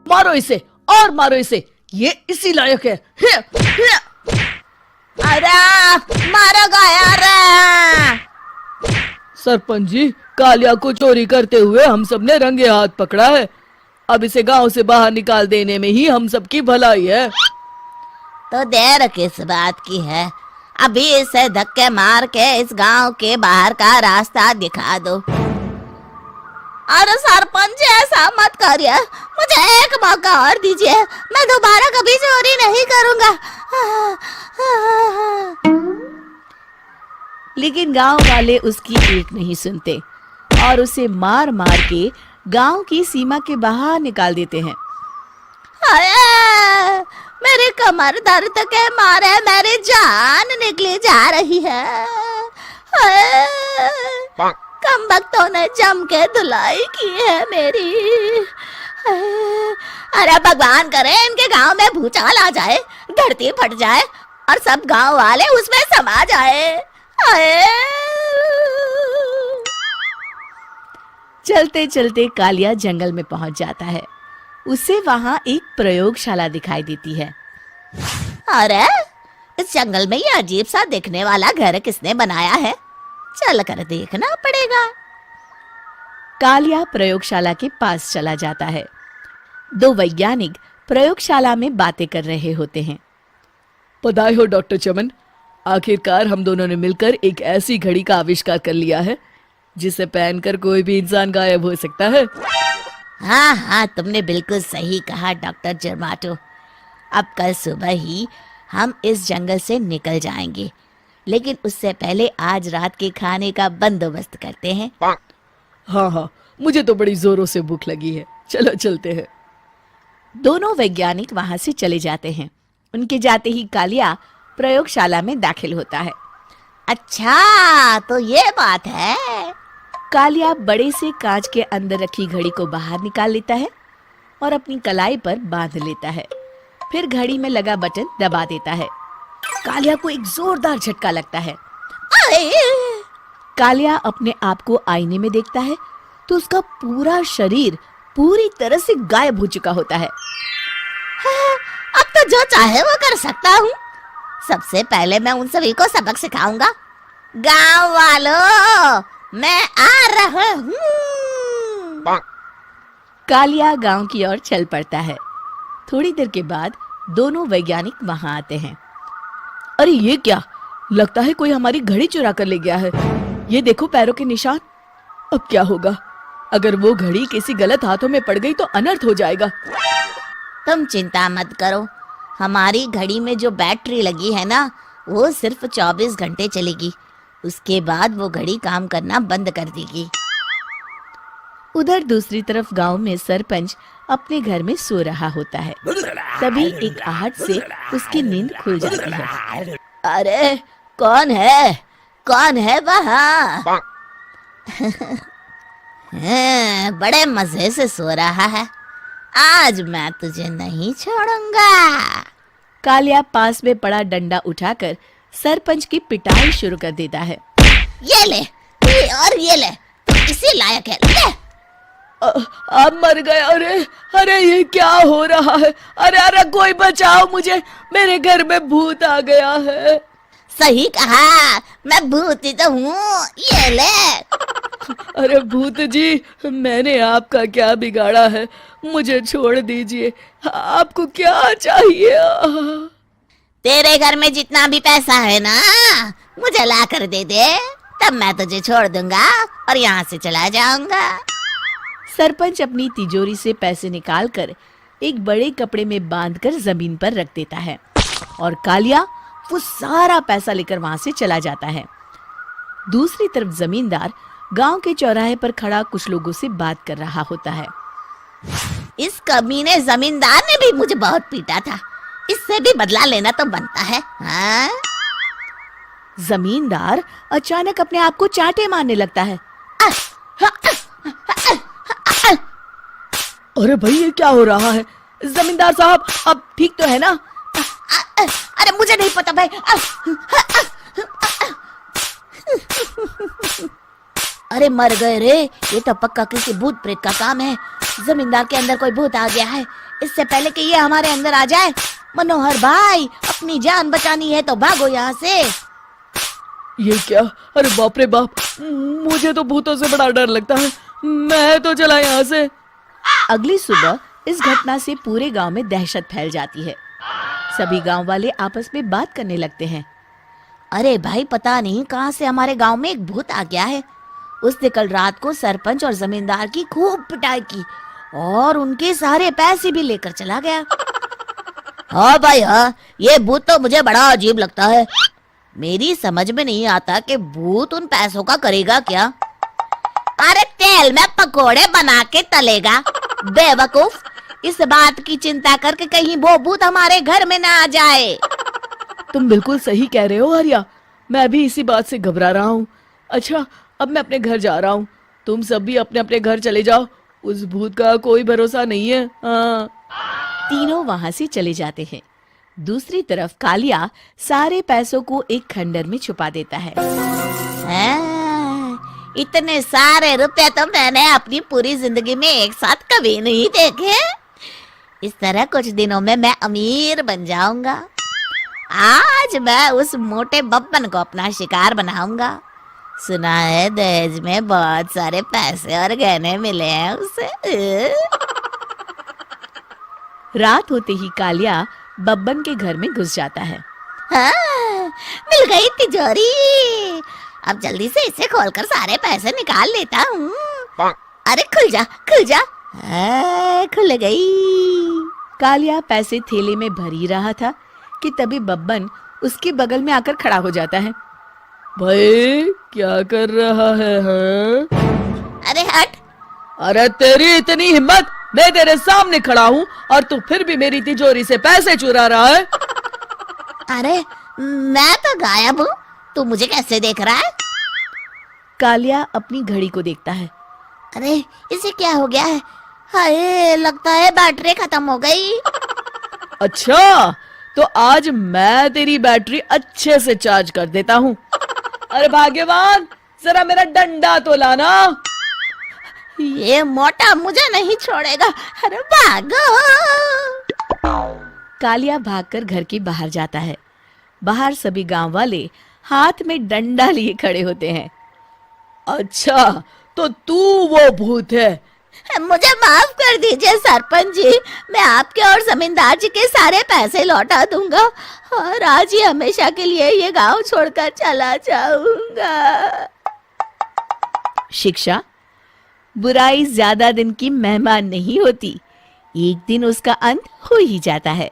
मारो इसे और मारो इसे, ये इसी लायक है। अरे मारो गया रे। सरपंच जी, कालिया को चोरी करते हुए हम सब ने रंगे हाथ पकड़ा है। अब इसे गांव से बाहर निकाल देने में ही हम सबकी भलाई है। तो देर किस बात की है, अभी इसे धक्के मार के इस गांव के बाहर का रास्ता दिखा दो। अरे सरपंच जी, ऐसा मत करिए, मुझे एक मौका और दीजिए, मैं दोबारा कभी चोरी नहीं करूंगा। लेकिन गांव वाले उसकी एक नहीं सुनते और उसे मार मार के गांव की सीमा के बाहर निकाल देते हैं। अरे मेरी कमर दर्द के मारे मेरी जान निकली जा रही है। कमबख्तों ने जम के धुलाई की है मेरी। अरे भगवान करे इनके गांव में भूचाल आ जाए, धरती फट जाए और सब गांव वाले उसमें समा जाए। चलते चलते कालिया जंगल में पहुंच जाता है। उसे वहां एक प्रयोगशाला दिखाई देती है। अरे इस जंगल में ये अजीब सा दिखने वाला घर किसने बनाया है, चल कर देखना पड़ेगा। कालिया प्रयोगशाला के पास चला जाता है। दो वैज्ञानिक प्रयोगशाला में बातें कर रहे होते हैं। बधाई हो डॉक्टर चमन, आखिरकार हम दोनों ने मिलकर एक ऐसी घड़ी का आविष्कार कर लिया है जिसे पहनकर कोई भी इंसान गायब हो सकता है। हाँ हाँ, तुमने बिल्कुल सही कहा डॉक्टर जर्माटो। अब कल सुबह ही हम इस जंगल से निकल जाएंगे, लेकिन उससे पहले आज रात के खाने का बंदोबस्त करते हैं। हाँ हाँ, मुझे तो बड़ी जोरों से भूख लगी है, चलो चलते हैं। दोनों वैज्ञानिक वहां से चले जाते हैं। उनके जाते ही कालिया प्रयोगशाला में दाखिल होता है। अच्छा तो ये बात है। कालिया बड़े से कांच के अंदर रखी घड़ी को बाहर निकाल लेता है और अपनी कलाई पर बांध लेता है। फिर घड़ी में लगा बटन दबा देता है। कालिया को एक जोरदार झटका लगता है। कालिया अपने आप को आईने में देखता है तो उसका पूरा शरीर पूरी तरह से गायब हो चुका होता है। अब तो जो चाहे वो कर सकता हूँ। सबसे पहले मैं उन सभी को सबक सिखाऊंगा। गांव वालों, मैं आ रहा हूँ। कालिया गांव की ओर चल पड़ता है। थोड़ी देर के बाद दोनों वैज्ञानिक वहां आते हैं। अरे ये क्या, लगता है कोई हमारी घड़ी चुरा कर ले गया है। ये देखो पैरों के निशान। अब क्या होगा, अगर वो घड़ी किसी गलत हाथों में पड़ गई तो अनर्थ हो जाएगा। तुम चिंता मत करो, हमारी घड़ी में जो बैटरी लगी है ना, वो सिर्फ 24 घंटे चलेगी। उसके बाद वो घड़ी काम करना बंद कर देगी। उधर दूसरी तरफ गांव में सरपंच अपने घर में सो रहा होता है। तभी एक आहट से उसकी नींद खुल जाती है। अरे कौन है, कौन है वहाँ? बड़े मजे से सो रहा है, आज मैं तुझे नहीं छोड़ूंगा। कालिया पास में पड़ा डंडा उठाकर सरपंच की पिटाई शुरू कर देता है। ये ले, ये और ये ले, तू इसी लायक है, ले। आप मर गए। अरे अरे ये क्या हो रहा है? अरे अरे कोई बचाओ मुझे, मेरे घर में भूत आ गया है। सही कहा, मैं भूत ही तो हूँ, ये ले। अरे भूत जी, मैंने आपका क्या बिगाड़ा है, मुझे छोड़ दीजिए। आपको क्या चाहिए? तेरे घर में जितना भी पैसा है ना, मुझे ला कर दे दे, तब मैं तुझे छोड़ दूंगा और यहाँ से चला जाऊंगा। सरपंच अपनी तिजोरी से पैसे निकालकर एक बड़े कपड़े में बांधकर जमीन पर रख देता है और कालिया वो सारा पैसा लेकर वहां से चला जाता है। दूसरी तरफ जमींदार गांव के चौराहे पर खड़ा कुछ लोगों से बात कर रहा होता है। इस कमीने जमींदार ने भी मुझे बहुत पीटा था, इससे भी बदला लेना तो बनता है। हाँ? जमींदार अचानक अपने आप को चांटे मारने लगता है। अरे भाई ये क्या हो रहा है? जमींदार साहब, अब ठीक तो है ना? अरे मुझे नहीं पता भाई। अरे मर गए रे, ये तो पक्का किसी भूत प्रेत का काम है। जमींदार के अंदर कोई भूत आ गया है। इससे पहले कि ये हमारे अंदर आ जाए, मनोहर भाई अपनी जान बचानी है तो भागो यहाँ से। ये क्या? अरे बाप रे बाप, मुझे तो भूतों से बड़ा डर लगता है। मैं तो चला यहाँ से। अगली सुबह इस घटना से पूरे गांव में दहशत फैल जाती है। सभी गांव वाले आपस में बात करने लगते हैं। अरे भाई पता नहीं कहाँ से हमारे गांव में एक भूत आ गया है। उसने कल रात को सरपंच और जमींदार की खूब पिटाई की और उनके सारे पैसे भी लेकर चला गया। हाँ भाई हाँ, ये भूत तो मुझे बड़ा अजीब लगता है। मेरी समझ में नहीं आता कि भूत उन पैसों का करेगा क्या। अरे तेल में पकोड़े बना के तलेगा बेवकूफ। इस बात की चिंता करके कहीं वो भूत हमारे घर में ना आ जाए। तुम बिल्कुल सही कह रहे हो आर्या, मैं भी इसी बात से घबरा रहा हूँ। अच्छा, अब मैं अपने घर जा रहा हूँ। तुम सब भी अपने अपने घर चले जाओ, उस भूत का कोई भरोसा नहीं है। हाँ। तीनों वहां से चले जाते हैं। दूसरी तरफ कालिया सारे पैसों को एक खंडर में छुपा देता है। इतने सारे रुपए तो मैंने अपनी पूरी जिंदगी में एक साथ कभी नहीं देखे। इस तरह कुछ दिनों में मैं अमीर बन जाऊंगा। आज मैं उस मोटे बब्बन को अपना शिकार बनाऊंगा। सुना है दहेज में बहुत सारे पैसे और गहने मिले हैं उसे। रात होते ही कालिया बब्बन के घर में घुस जाता है। हाँ, मिल गई तिजोरी। अब जल्दी से इसे खोलकर सारे पैसे निकाल लेता हूँ। अरे खुल जा खुल जा। खुल गई। कालिया पैसे थैले में भर ही रहा था कि तभी बब्बन उसके बगल में आकर खड़ा हो जाता है। भाई क्या कर रहा है? हाँ? अरे हट। अरे तेरी इतनी हिम्मत, मैं तेरे सामने खड़ा हूँ और तू फिर भी मेरी तिजोरी से पैसे चुरा रहा है। अरे मैं तो गायब हूँ, तू मुझे कैसे देख रहा है? कालिया अपनी घड़ी को देखता है। अरे इसे क्या हो गया है? हाय, लगता है बैटरी खत्म हो गई। अच्छा, तो आज मैं तेरी बैटरी अच्छे से चार्ज कर देता हूँ। अरे भाग्यवान, जरा मेरा डंडा तो लाना। ये मोटा मुझे नहीं छोड़ेगा। अरे भागो। कालिया भागकर घर के बाहर जाता है। बाहर सभी गांव वाले हाथ में डंडा लिए खड़े होते हैं। अच्छा, तो तू वो भूत है? मुझे माफ कर दीजिए सरपंच जी, मैं आपके और जमींदार जी के सारे पैसे लौटा दूंगा और आज ही हमेशा के लिए ये गांव छोड़कर चला जाऊंगा। शिक्षा: बुराई ज्यादा दिन की मेहमान नहीं होती, एक दिन उसका अंत हो ही जाता है।